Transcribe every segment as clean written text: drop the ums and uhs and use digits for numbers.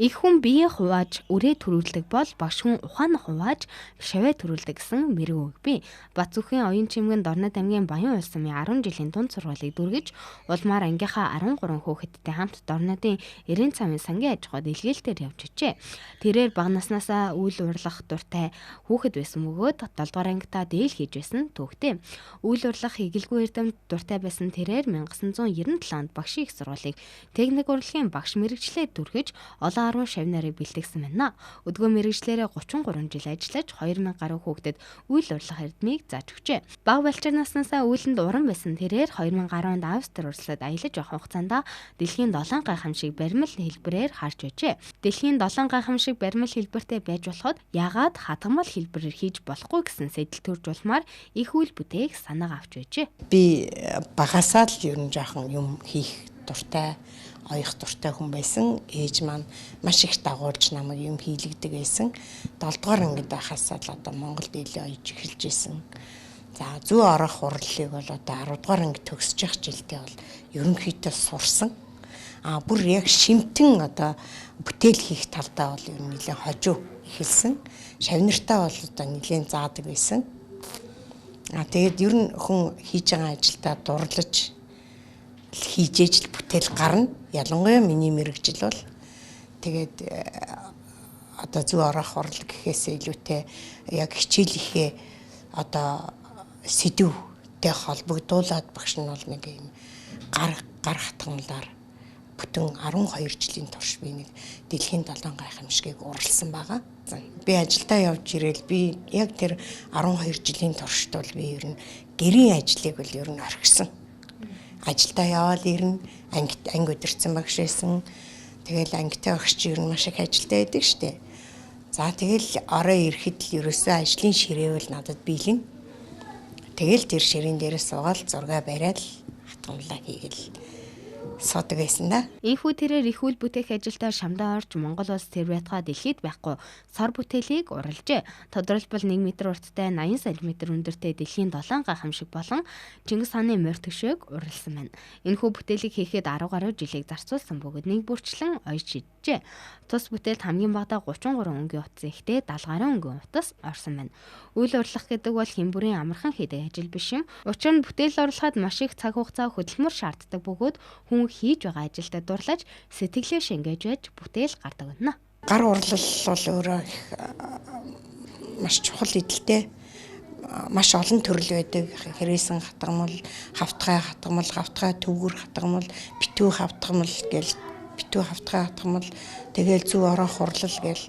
Их хүн биеэ хувааж үрээ төрүүлдэг бол багш хүн ухаан хувааж шавээ төрүүлдэг гэсэн мэрэг үг бий. Бацүхийн оюун чимгэн Дорнод аймгийн Баян улс сумын 10 жилийн дунд сургуулийг дүргэж улмаар ангийнхаа 13 хүүхэдтэй хамт Дорнодын 90 цамын сангийн аж ахуйд илгээлтээр явж ичээ. Тэрээр бага наснаасаа үйл урлах дуртай хүүхэд байсан бөгөөд 7 дугаар ангитаа дээл хийж байсан түүхтэй. Үйл урлах игэлгүй эрдэмт дуртай байсан тэрээр 1997 онд багшийн их сургуулийг техник урлагийн багш мэрэгчлээ дүргэж олон 10 шавь нарыг бэлтгэсэн байна. Өдгөө мэрэгчлэрээ 33 жил ажиллаж 2000 гаруй хүүхдэд үйл урлах эрдмийг зааж өгчээ. Бага балчир наснаасаа үйлэнд уран байсан тэрээр 2010 онд Австри улсад аялаж явах хугацаанд дэлхийн 7 гайхамшиг баримл хэлбэрээр харж байжээ. Дэлхийн 7 гайхамшиг баримл хэлбэртэй байж болоход яагаад хатгамал хэлбэрээр хийж болохгүй гэсэн сэтэл төрж улмаар их үйл бүтээх санааг авч байжээ. Би багасаа л ер нь жоохон юм хийх дуртай, оёх дуртай хүн байсан. Ээж маань маш их дагуулж намайг юм хийлэгдэг байсан. 7 дугаар ангид байхасаа л одоо Монголд илүү оёж эхэлж байсан. За зүү орох хурлыг бол одоо 10 дугаар анги төгсөж явах жилдээ бол ерөнхийдөө сурсан. Бүр яг шимтэн одоо бүтээл хийх талдаа бол ер нь нэлээд хожуу эхэлсэн. Шавнартаа бол одоо нэлээд заадаг байсан. Тэгээд ер нь хүн хийж байгаа ажилдаа дурлаж хийж ижил бүтээл гарна. Ялангуяа миний мэрэгжил бол тэгээд одоо зүү орох хурлаг гэхээсээ илүүтэй яг хичээлийнхээ одоо сэдвтэй холбогдуулаад багш нь бол нэг юм гар хатгамлаар бүтэн 12 жилийн турш би нэг дэлхийн 7 гайхамшигыг уралсан байгаа. Би ажилдаа явж ирээл би яг тэр 12 жилийн туршид бол би ер нь гэрийн ажлыг бол ер нь орхисон. Ажилдаа яваал ирнэ, анги удирдсан багш байсан. Тэгэл ангитай багш ер нь маш их ажилдаа байдаг штэ. За тэгэл орой ирэхэд л ерөөсөө ажлын ширээвэл надад биелэн. Тэгэл тэр ширээн дээрээ суугаад зураг бариад хатгамлаа хийгээл суудаг байсан да. Инхүү тэрээр их үйл бүтээх ажилдаа шамдаа орж Монгол улс тэр байтугай дэлхийд байхгүй сар бүтээлийг уралжээ. Тодорхойлбол 1 м урттай 80 см өндөртэй дэлхийн 7 гайхамшиг болон Чингис хааны морь төшөөг уралсан байна. Энэхүү бүтээлийг хийхэд 10 гаруй жилийг зарцуулсан бөгөөд нэг бүрчлэн оёж шийджээ. Тус бүтээлд хамгийн багадаа 33 өнгийн утас ихтэй 70 гаруй өнгийн утас орсон байна. Үйл урлах гэдэг бол хэн бүрийн амархан хийдэг ажил биш юм. Учир нь бүтээл орлоход маш их цаг хугацаа хөдөлмөр шаарддаг бөгөөд хүн хийж байгаа ажилдаа дурлаж сэтгэлээ шингээж байж бүтээл гардаг байна. Гар урлал бол өөрөө маш чухал эдэлтэй. Маш олон төрөл байдаг. Хэрээсэн хатгамал, хавтгай төвгөр хатгамал, битүү хавтгамал гэл битүү хавтгай хатгамал, тэгэл зүү орох хурлал гэл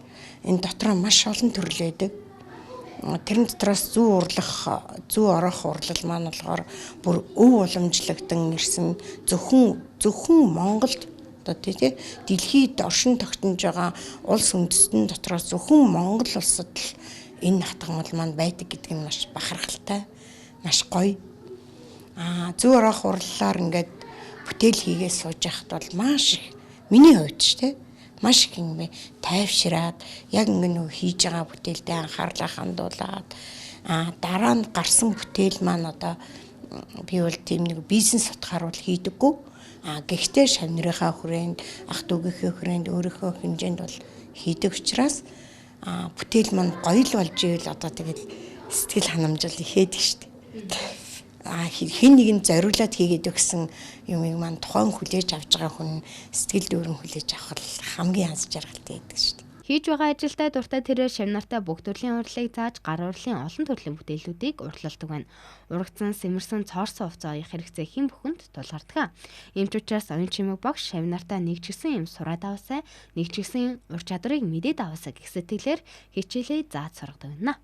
энэ дотроо маш олон төрөл байдаг. Тэрэн дотроос зүү орох хурлал маань болохоор бүр өв уламжлагдсан ирсэн зөвхөн Монголд одоо тий дэлхийд оршин тогтнож байгаа улс үндэстэн дотроос зөвхөн Монгол улсад л энэ хатгамал маань байдаг гэдэг нь маш бахархалтай, маш гоё. Зүү орох хурлалаар ингээд бүтээл хийгээ сууж яхад бол маш их миний хувьд ч тий маш их юм тайвшираад яг ингэ хийж байгаа бүтээлдээ анхаарлаа хандуулаад дараа нь гарсан бүтээл маань одоо би бол тийм нэг бизнес утгаар бол хийдэггүй. Гэхдээ шавнырынхаа хүрээнд, ах дүүгийнхээ хүрээнд өөрийнхөө хэмжээнд бол хийдэг учраас бүтээл маань гоё л болж ивэл одоо тэгэл сэтгэл ханамжил ихээдэг штеп. Хин нэгэнд зориулаад хийгээд өгсөн юмыг маань тухайн хүлээж авч байгаа хүн сэтгэл дүүрэн хүлээж авах хамгийн аз жаргалтай байдаг шүү дээ. Хийж байгаа ажилдаа дуртай тэрээр шавнартаа бүх төрлийн урлагийг зааж гар урлын олон төрлийн бүтээлүүдийг уралдаг байна. Урагцсан, сэмэрсэн, цоорсон хувцас оёх хэрэгцээ хэн бүхэнд тулгардаг. Ийм ч учраас оюун чимэг багш шавнартаа нэг ч гэсэн юм сураад аваасай, нэг ч гэсэн ур чадварыг мэдээд аваасай гэх сэтгэлээр хичээлээ зааж сургадаг байна.